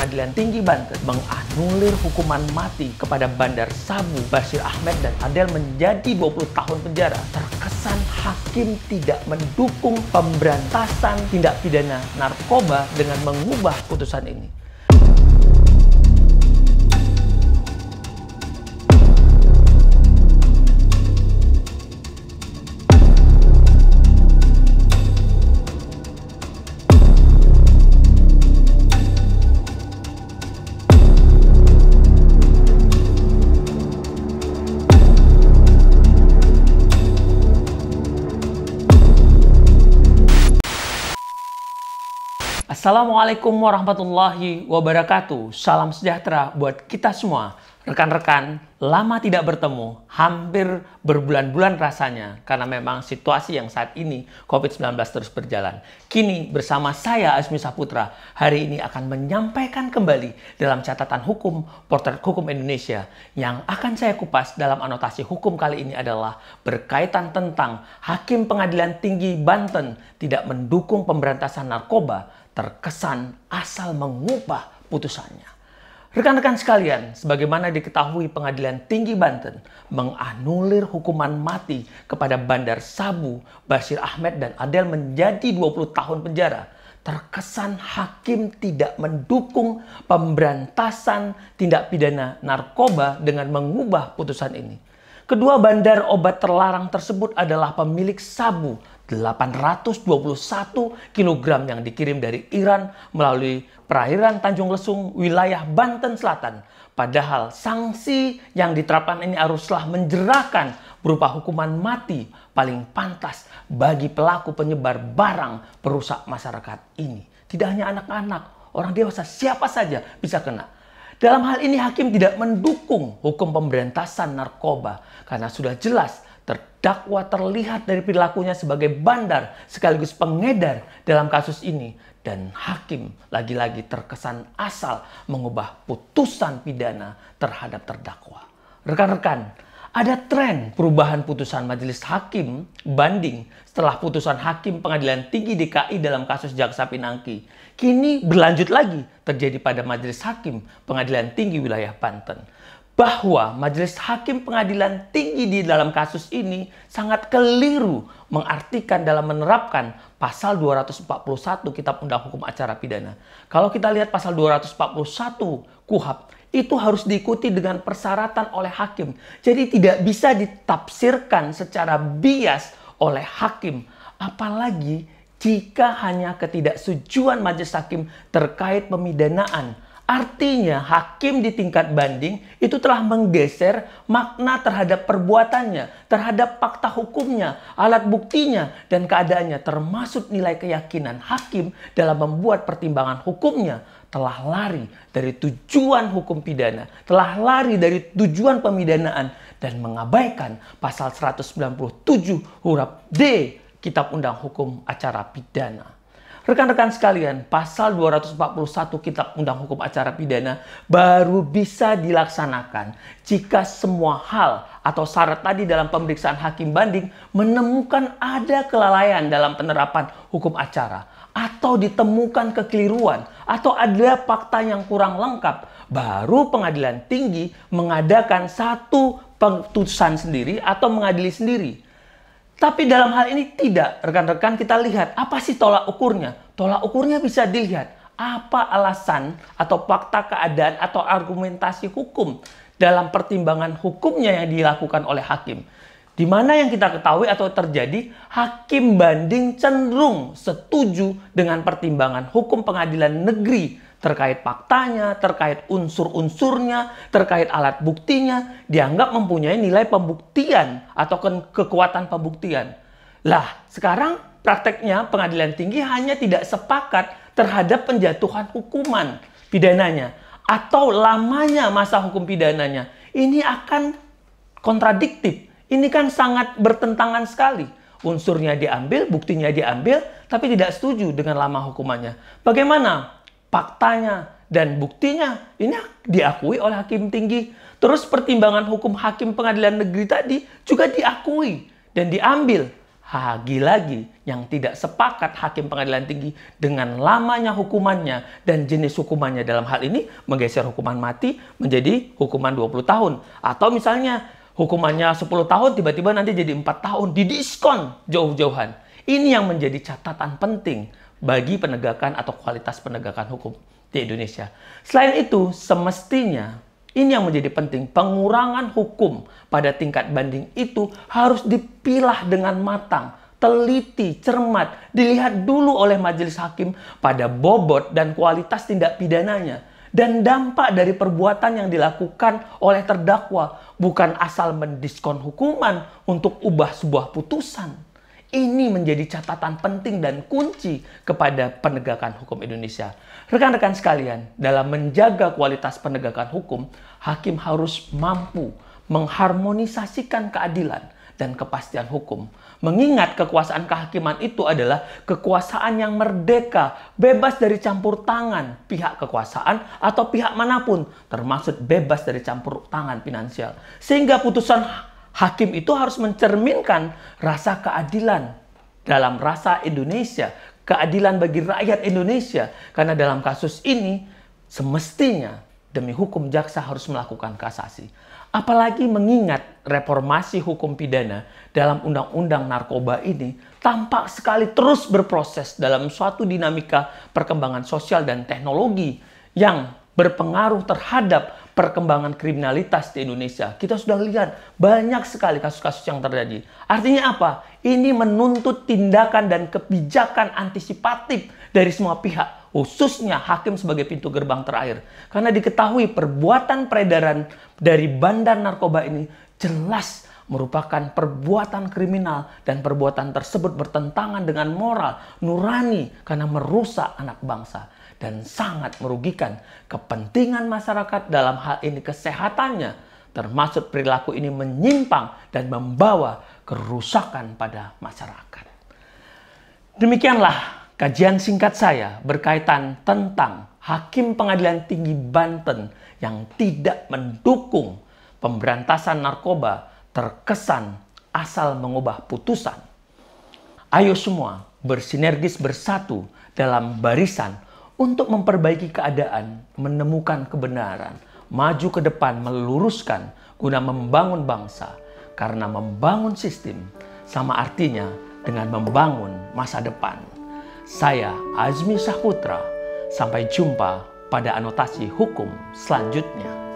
Pengadilan Tinggi Banten menganulir hukuman mati kepada Bandar Sabu, Bashir Ahmed, dan Adel menjadi 20 tahun penjara. Terkesan hakim tidak mendukung pemberantasan tindak pidana narkoba dengan mengubah putusan ini. Assalamualaikum warahmatullahi wabarakatuh. Salam sejahtera buat kita semua. Rekan-rekan, lama tidak bertemu, hampir berbulan-bulan rasanya, karena memang situasi yang saat ini COVID-19 terus berjalan. Kini bersama saya Azmi Saputra, hari ini akan menyampaikan kembali dalam catatan hukum Potret Hukum Indonesia. Yang akan saya kupas dalam anotasi hukum kali ini adalah berkaitan tentang Hakim Pengadilan Tinggi Banten tidak mendukung pemberantasan narkoba, terkesan asal mengubah putusannya. Rekan-rekan sekalian, sebagaimana diketahui Pengadilan Tinggi Banten menganulir hukuman mati kepada Bandar Sabu, Bashir Ahmed, dan Adel menjadi 20 tahun penjara. Terkesan hakim tidak mendukung pemberantasan tindak pidana narkoba dengan mengubah putusan ini. Kedua bandar obat terlarang tersebut adalah pemilik sabu 821 kg yang dikirim dari Iran melalui perairan Tanjung Lesung, wilayah Banten Selatan. Padahal sanksi yang diterapkan ini haruslah menjerahkan berupa hukuman mati paling pantas bagi pelaku penyebar barang perusak masyarakat ini. Tidak hanya anak-anak, orang dewasa, siapa saja bisa kena. Dalam hal ini hakim tidak mendukung hukum pemberantasan narkoba karena sudah jelas terdakwa terlihat dari perilakunya sebagai bandar sekaligus pengedar dalam kasus ini, dan hakim lagi-lagi terkesan asal mengubah putusan pidana terhadap terdakwa. Rekan-rekan, ada tren perubahan putusan majelis hakim banding setelah putusan Hakim Pengadilan Tinggi DKI dalam kasus Jaksa Pinangki. Kini berlanjut lagi terjadi pada majelis hakim Pengadilan Tinggi wilayah Banten. Bahwa majelis hakim pengadilan tinggi di dalam kasus ini sangat keliru mengartikan dalam menerapkan pasal 241 Kitab Undang Hukum Acara Pidana. Kalau kita lihat pasal 241 KUHAP, itu harus diikuti dengan persyaratan oleh hakim. Jadi tidak bisa ditafsirkan secara bias oleh hakim. Apalagi jika hanya ketidaksetujuan majelis hakim terkait pemidanaan. Artinya hakim di tingkat banding itu telah menggeser makna terhadap perbuatannya, terhadap fakta hukumnya, alat buktinya, dan keadaannya, termasuk nilai keyakinan hakim dalam membuat pertimbangan hukumnya, telah lari dari tujuan hukum pidana, telah lari dari tujuan pemidanaan, dan mengabaikan pasal 197 huruf D Kitab Undang Hukum Acara Pidana. Rekan-rekan sekalian, pasal 241 Kitab Undang Hukum Acara Pidana baru bisa dilaksanakan jika semua hal atau syarat tadi dalam pemeriksaan hakim banding menemukan ada kelalaian dalam penerapan hukum acara, atau ditemukan kekeliruan, atau ada fakta yang kurang lengkap. Baru pengadilan tinggi mengadakan satu putusan sendiri atau mengadili sendiri. Tapi dalam hal ini tidak, rekan-rekan, kita lihat apa sih tolak ukurnya. Tolak ukurnya bisa dilihat apa alasan atau fakta keadaan atau argumentasi hukum dalam pertimbangan hukumnya yang dilakukan oleh hakim. Di mana yang kita ketahui atau terjadi, hakim banding cenderung setuju dengan pertimbangan hukum pengadilan negeri terkait faktanya, terkait unsur-unsurnya, terkait alat buktinya, dianggap mempunyai nilai pembuktian atau kekuatan pembuktian. Lah, sekarang prakteknya pengadilan tinggi hanya tidak sepakat terhadap penjatuhan hukuman pidananya atau lamanya masa hukum pidananya. Ini akan kontradiktif. Ini kan sangat bertentangan sekali. Unsurnya diambil, buktinya diambil, tapi tidak setuju dengan lama hukumannya. Bagaimana faktanya dan buktinya? Ini diakui oleh hakim tinggi. Terus pertimbangan hukum hakim pengadilan negeri tadi juga diakui dan diambil. Lagi-lagi yang tidak sepakat hakim pengadilan tinggi dengan lamanya hukumannya dan jenis hukumannya dalam hal ini menggeser hukuman mati menjadi hukuman 20 tahun. Atau misalnya hukumannya 10 tahun tiba-tiba nanti jadi 4 tahun, didiskon jauh-jauhan. Ini yang menjadi catatan penting bagi penegakan atau kualitas penegakan hukum di Indonesia. Selain itu, semestinya ini yang menjadi penting, pengurangan hukum pada tingkat banding itu harus dipilah dengan matang, teliti, cermat, dilihat dulu oleh majelis hakim pada bobot dan kualitas tindak pidananya dan dampak dari perbuatan yang dilakukan oleh terdakwa, bukan asal mendiskon hukuman untuk ubah sebuah putusan. Ini menjadi catatan penting dan kunci kepada penegakan hukum Indonesia. Rekan-rekan sekalian, dalam menjaga kualitas penegakan hukum, hakim harus mampu mengharmonisasikan keadilan dan kepastian hukum. Mengingat kekuasaan kehakiman itu adalah kekuasaan yang merdeka, bebas dari campur tangan pihak kekuasaan atau pihak manapun, termasuk bebas dari campur tangan finansial. Sehingga putusan hakim itu harus mencerminkan rasa keadilan dalam rasa Indonesia, keadilan bagi rakyat Indonesia. Karena dalam kasus ini, semestinya demi hukum jaksa harus melakukan kasasi. Apalagi mengingat reformasi hukum pidana dalam undang-undang narkoba ini tampak sekali terus berproses dalam suatu dinamika perkembangan sosial dan teknologi yang berpengaruh terhadap perkembangan kriminalitas di Indonesia. Kita sudah lihat banyak sekali kasus-kasus yang terjadi. Artinya apa? Ini menuntut tindakan dan kebijakan antisipatif dari semua pihak, khususnya hakim sebagai pintu gerbang terakhir. Karena diketahui perbuatan peredaran dari bandar narkoba ini jelas merupakan perbuatan kriminal dan perbuatan tersebut bertentangan dengan moral, nurani karena merusak anak bangsa dan sangat merugikan kepentingan masyarakat dalam hal ini kesehatannya, termasuk perilaku ini menyimpang dan membawa kerusakan pada masyarakat. Demikianlah kajian singkat saya berkaitan tentang Hakim Pengadilan Tinggi Banten yang tidak mendukung pemberantasan narkoba terkesan asal mengubah putusan. Ayo semua bersinergis bersatu dalam barisan untuk memperbaiki keadaan, menemukan kebenaran, maju ke depan, meluruskan guna membangun bangsa. Karena membangun sistem sama artinya dengan membangun masa depan. Saya Azmi Saputra, sampai jumpa pada anotasi hukum selanjutnya.